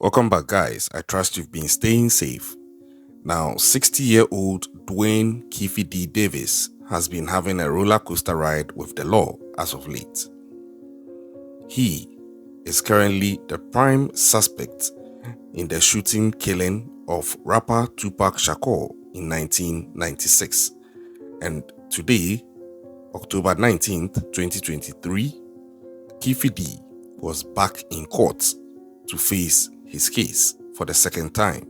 Welcome back, guys. I trust you've been staying safe. Now, 60-year-old Duane Keefe D Davis has been having a roller coaster ride with the law as of late. He is currently the prime suspect in the shooting killing of rapper Tupac Shakur in 1996. And today, October 19th, 2023, Keefe D was back in court to face his case for the second time.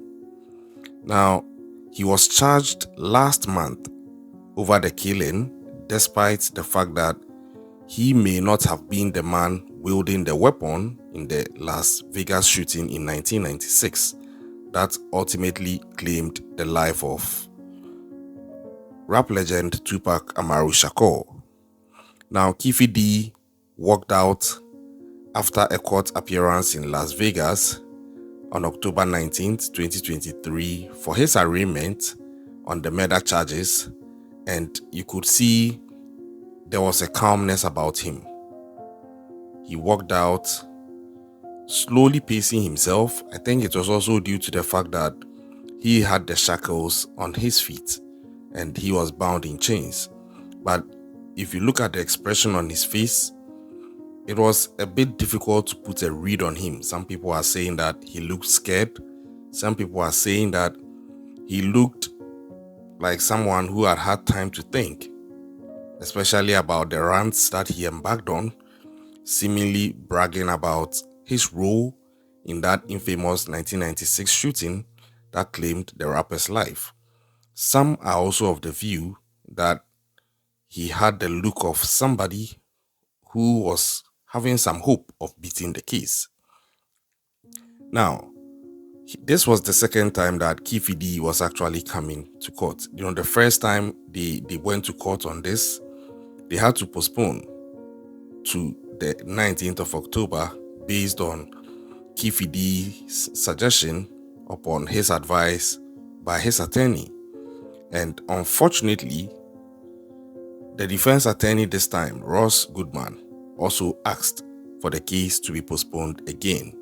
Now, he was charged last month over the killing, despite the fact that he may not have been the man wielding the weapon in the Las Vegas shooting in 1996 that ultimately claimed the life of rap legend Tupac Shakur. Now, Keefe D walked out after a court appearance in Las Vegas on October 19th, 2023 for his arraignment on the murder charges, and you could see there was a calmness about him. He walked out slowly pacing himself. I think it was also due to the fact that he had the shackles on his feet and he was bound in chains. But if you look at the expression on his face, it was a bit difficult to put a read on him. Some people are saying that he looked scared. Some people are saying that he looked like someone who had had time to think, especially about the rants that he embarked on, seemingly bragging about his role in that infamous 1996 shooting that claimed the rapper's life. Some are also of the view that he had the look of somebody who was having some hope of beating the case. Now, this was the second time that Keefe D was actually coming to court. The first time they went to court on this, they had to postpone to the 19th of October based on Keefe D's suggestion upon his advice by his attorney. And unfortunately, the defense attorney this time, Ross Goodman, also asked for the case to be postponed again,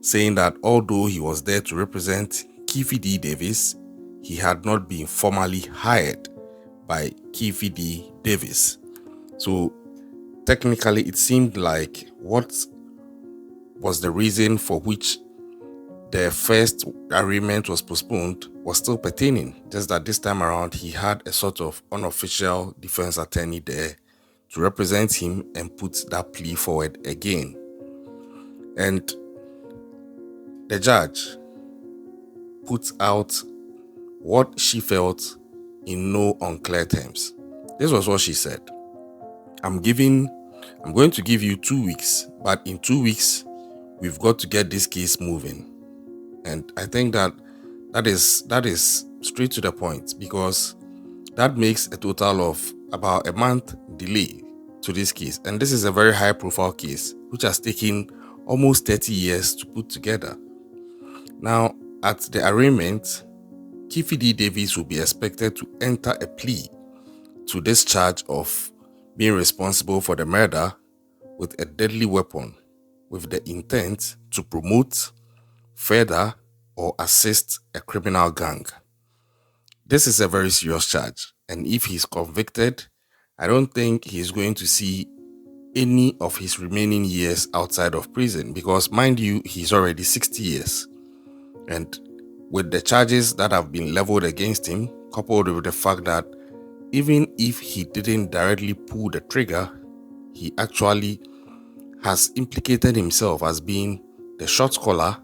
saying that although he was there to represent Keefe D Davis, he had not been formally hired by Keefe D Davis. So technically, it seemed like what was the reason for which the first arraignment was postponed was still pertaining, just that this time around he had a sort of unofficial defense attorney there to represent him and put that plea forward again. And the judge put out what she felt in no unclear terms. This was what she said. I'm going to give you 2 weeks, but in 2 weeks, we've got to get this case moving. And I think that is straight to the point, because that makes a total of about a month delay to this case. And this is a very high profile case, which has taken almost 30 years to put together. Now, at the arraignment, Keefe D Davis will be expected to enter a plea to this charge of being responsible for the murder with a deadly weapon with the intent to promote, further, or assist a criminal gang. This is a very serious charge, and if he's convicted, I don't think he's going to see any of his remaining years outside of prison, because mind you, he's already 60 years. And with the charges that have been leveled against him, coupled with the fact that even if he didn't directly pull the trigger, he actually has implicated himself as being the shot caller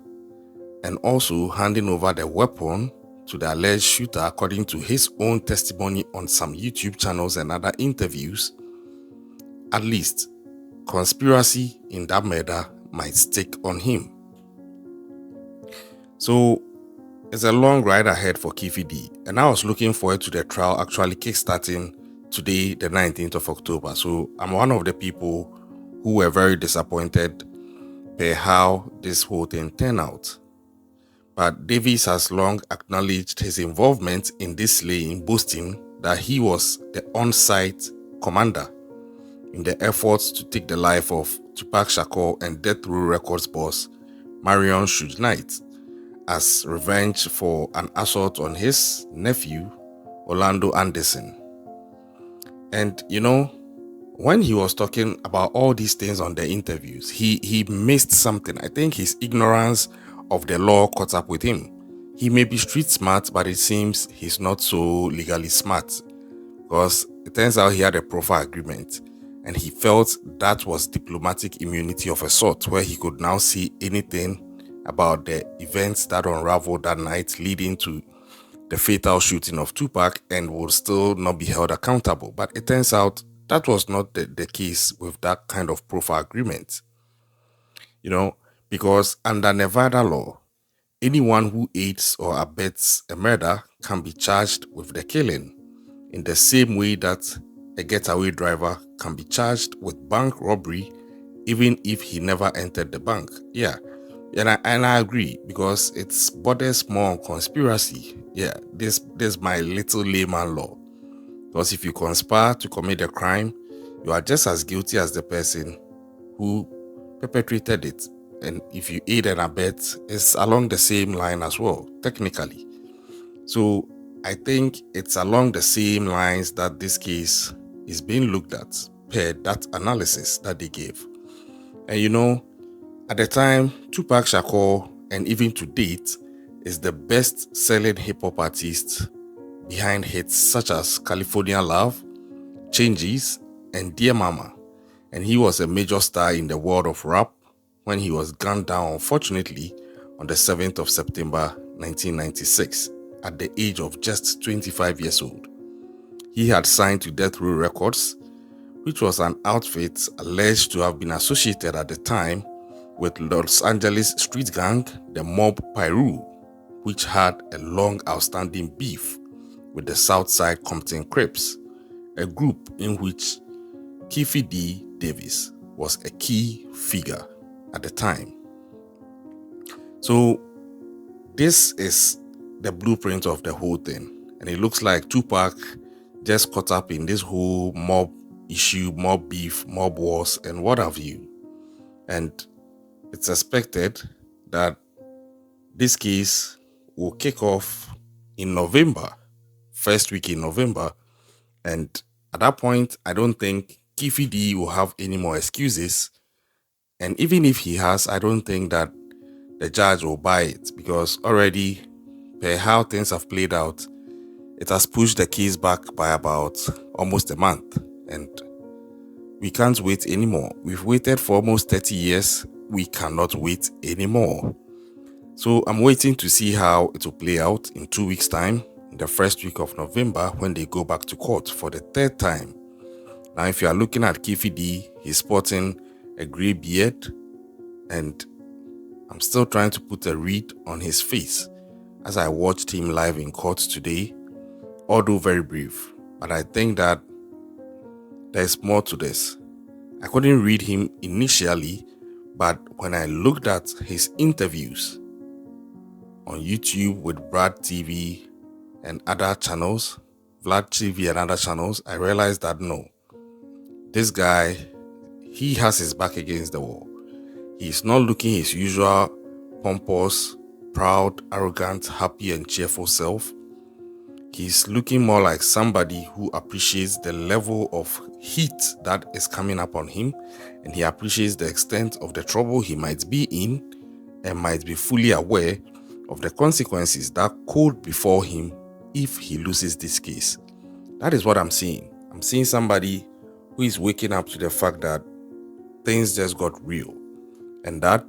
and also handing over the weapon to the alleged shooter, according to his own testimony on some YouTube channels and other interviews. At least, conspiracy in that murder might stick on him. So, it's a long ride ahead for Keefe D, and I was looking forward to the trial actually kickstarting today, the 19th of October. So, I'm one of the people who were very disappointed by how this whole thing turned out. But Davis has long acknowledged his involvement in this slaying, boasting that he was the on-site commander in the efforts to take the life of Tupac Shakur and Death Row Records boss Marion should night as revenge for an assault on his nephew, Orlando Anderson. And when he was talking about all these things on the interviews, he missed something. I think his ignorance of the law caught up with him. He may be street smart, but it seems he's not so legally smart, because it turns out he had a proffer agreement and he felt that was diplomatic immunity of a sort, where he could now see anything about the events that unraveled that night leading to the fatal shooting of Tupac and would still not be held accountable. But it turns out that was not the case with that kind of proffer agreement. Because under Nevada law, anyone who aids or abets a murder can be charged with the killing, in the same way that a getaway driver can be charged with bank robbery even if he never entered the bank. Yeah. And I agree, because it's borders more on conspiracy. Yeah, this my little layman law. Because if you conspire to commit a crime, you are just as guilty as the person who perpetrated it. And if you aid and abet, it's along the same line as well, technically. So I think it's along the same lines that this case is being looked at per that analysis that they gave. And at the time, Tupac Shakur, and even to date, is the best-selling hip-hop artist behind hits such as California Love, Changes, and Dear Mama. And he was a major star in the world of rap when he was gunned down, unfortunately, on the 7th of September 1996 at the age of just 25 years old. He had signed to Death Row Records, which was an outfit alleged to have been associated at the time with Los Angeles street gang, the Mob Piru, which had a long outstanding beef with the Southside Compton Crips, a group in which Keefe D. Davis was a key figure at the time. So this is the blueprint of the whole thing, and it looks like Tupac just caught up in this whole mob issue, mob beef, mob wars, and what have you. And it's expected that this case will kick off in November, first week in November. And at that point, I don't think Keefe D will have any more excuses. And even if he has, I don't think that the judge will buy it, because already, per how things have played out, it has pushed the case back by about almost a month. And we can't wait anymore. We've waited for almost 30 years. We cannot wait anymore. So I'm waiting to see how it will play out in 2 weeks' time, in the first week of November, when they go back to court for the third time. Now, if you are looking at Keefe D, he's sporting a grey beard, and I'm still trying to put a read on his face as I watched him live in court today, although very brief. But I think that there's more to this. I couldn't read him initially, but when I looked at his interviews on YouTube with Brad TV and other channels, Vlad TV and other channels, I realized that no, this guy, he has his back against the wall. He's not looking his usual pompous, proud, arrogant, happy and cheerful self. He's looking more like somebody who appreciates the level of heat that is coming up on him, and he appreciates the extent of the trouble he might be in, and might be fully aware of the consequences that could befall him if he loses this case. That is what I'm seeing. I'm seeing somebody who is waking up to the fact that things just got real, and that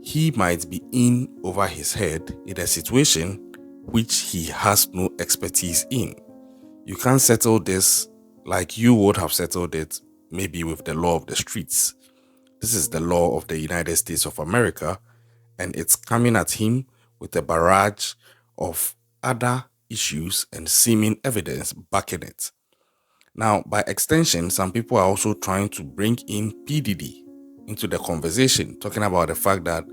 he might be in over his head in a situation which he has no expertise in. You can't settle this like you would have settled it maybe with the law of the streets. This is the law of the United States of America, and it's coming at him with a barrage of other issues and seeming evidence backing it. Now, by extension, some people are also trying to bring in P. Diddy into the conversation, talking about the fact that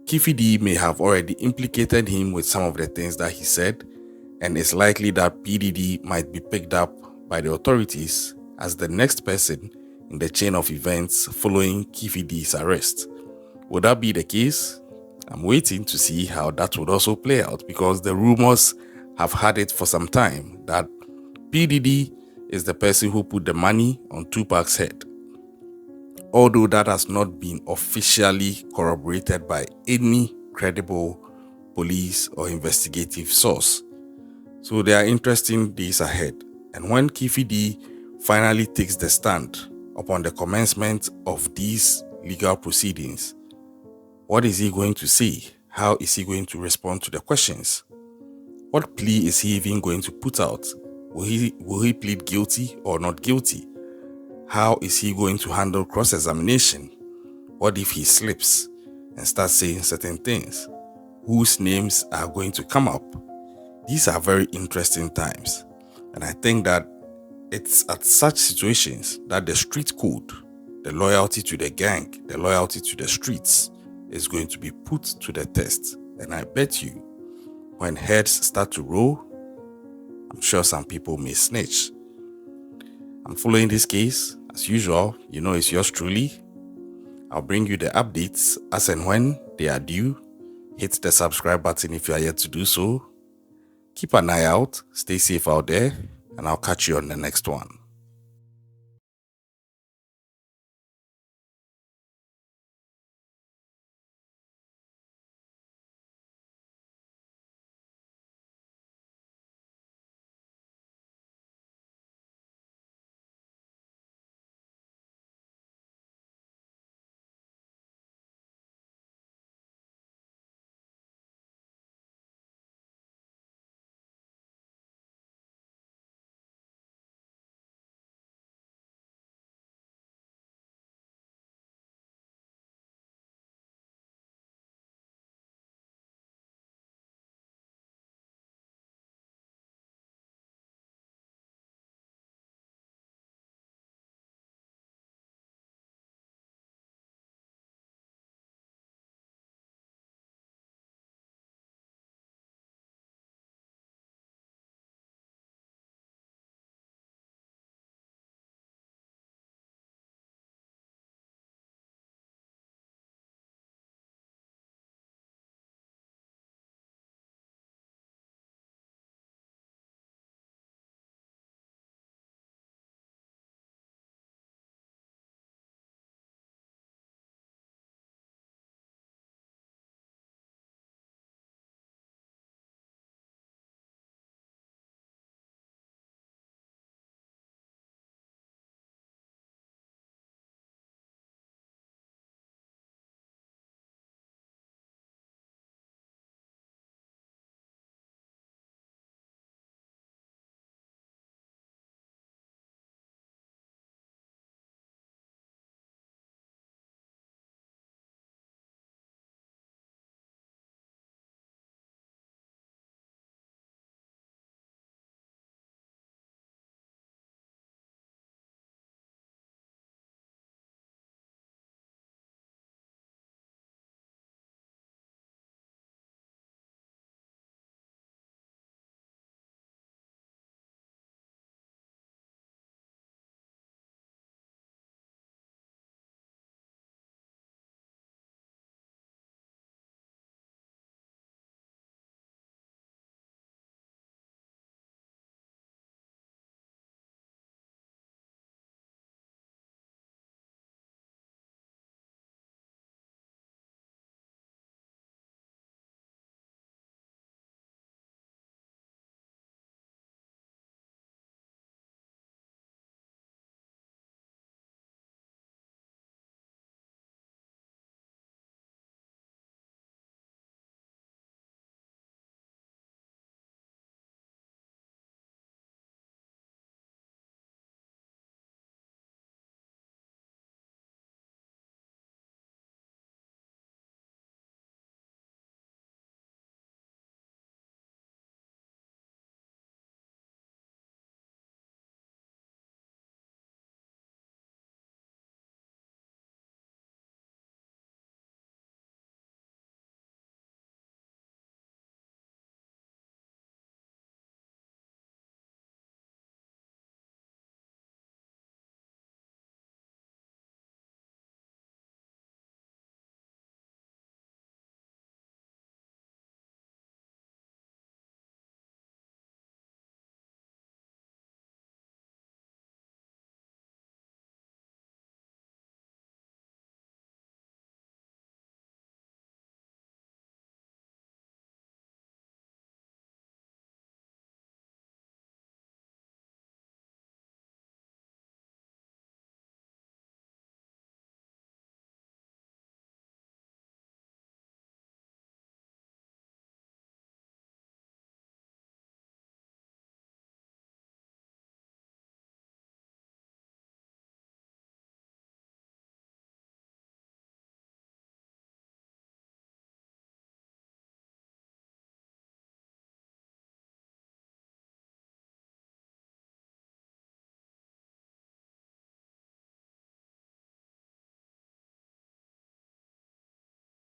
Keefe D may have already implicated him with some of the things that he said, and it's likely that P. Diddy might be picked up by the authorities as the next person in the chain of events following Keefe D's arrest. Would that be the case? I'm waiting to see how that would also play out, because the rumors have had it for some time that P. Diddy is the person who put the money on Tupac's head, although that has not been officially corroborated by any credible police or investigative source. So there are interesting days ahead. And when Keefe D finally takes the stand upon the commencement of these legal proceedings, what is he going to say? How is he going to respond to the questions? What plea is he even going to put out? Will he plead guilty or not guilty? How is he going to handle cross-examination? What if he slips and starts saying certain things? Whose names are going to come up? These are very interesting times. And I think that it's at such situations that the street code, the loyalty to the gang, the loyalty to the streets is going to be put to the test. And I bet you, when heads start to roll, I'm sure some people may snitch. I'm following this case. As usual, you know it's yours truly. I'll bring you the updates as and when they are due. Hit the subscribe button if you are yet to do so. Keep an eye out, stay safe out there, and I'll catch you on the next one.